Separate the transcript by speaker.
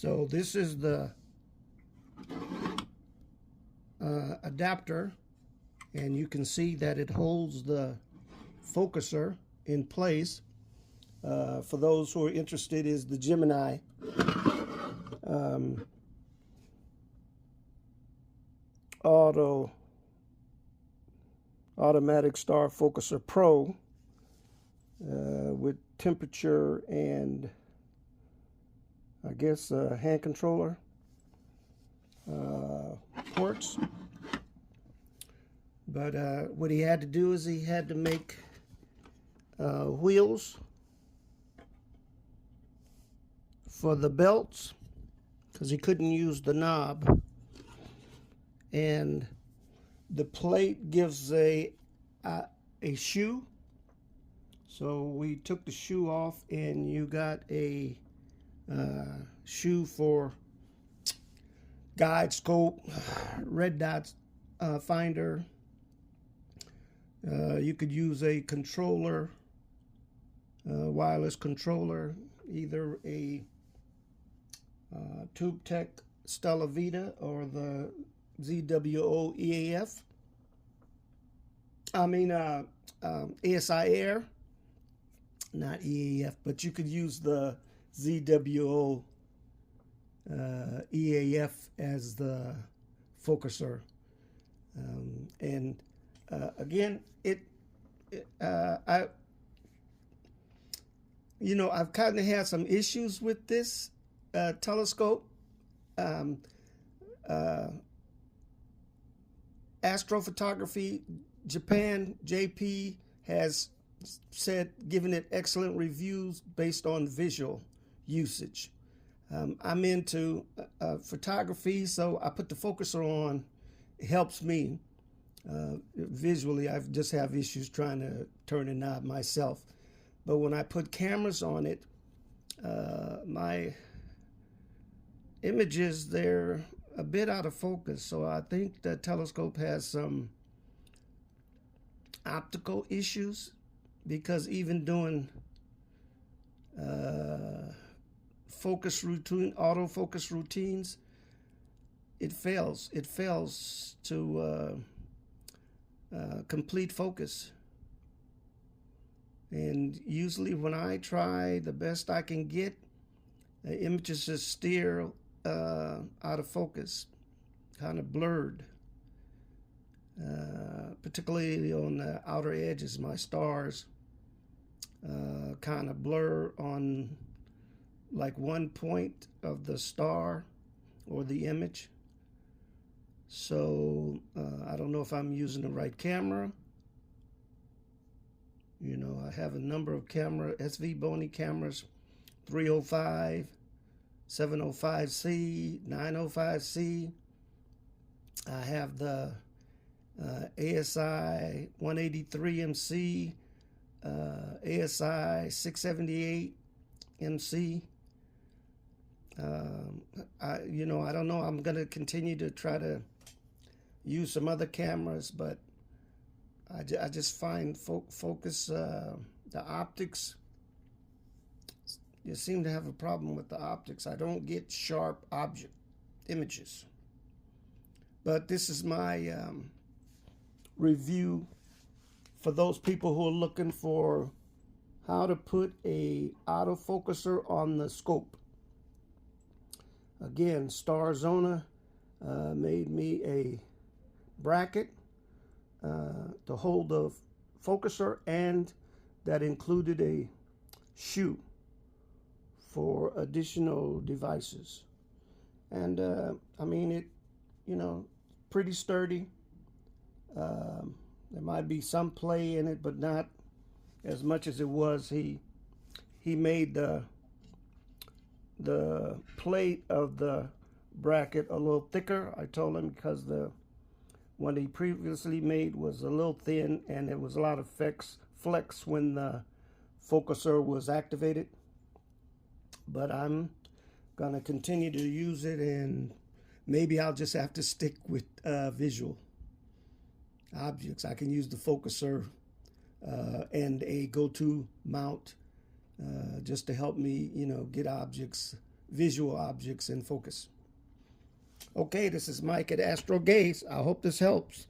Speaker 1: So this is the adapter, and you can see that it holds the focuser in place. For those who are interested, is the Gemini automatic star focuser Pro with temperature and I guess hand controller ports. But what he had to do is he had to make wheels for the belts because he couldn't use the knob, and the plate gives a shoe. So we took the shoe off, and you got a shoe for guide, scope, red dot finder. You could use a controller, wireless controller, either a Tube Tech Stella Vita or the ZWO EAF. I mean, ASI Air, not EAF, but you could use the ZWO EAF as the focuser. And again, I've kind of had some issues with this telescope. Astrophotography Japan, JP, has given it excellent reviews based on visual usage. I'm into photography, so I put the focuser on. It helps me visually. I just have issues trying to turn the knob myself. But when I put cameras on it, my images, they're a bit out of focus. So I think the telescope has some optical issues, because even doing autofocus routines, it fails. It fails to complete focus. And usually when I try the best I can get, the images just steer out of focus, kind of blurred. Particularly on the outer edges, my stars kind of blur on like one point of the star or the image. So I don't know if I'm using the right camera. I have a number of Svbony cameras, 305, 705C, 905C. I have the ASI 183MC, ASI 678 MC. I don't know. I'm going to continue to try to use some other cameras, but I just find focus, the optics. You seem to have a problem with the optics. I don't get sharp object images. But this is my review for those people who are looking for how to put a autofocuser on the scope. Again, Starizona made me a bracket to hold the focuser, and that included a shoe for additional devices. And I mean, it, pretty sturdy. There might be some play in it, but not as much as it was. He made the plate of the bracket a little thicker. I told him because the one he previously made was a little thin, and it was a lot of flex when the focuser was activated. But I'm gonna continue to use it, and maybe I'll just have to stick with visual objects. I can use the focuser and a go-to mount just to help me, get objects visual objects in focus. Okay, this is Mike at Astro Gaze. I hope this helps.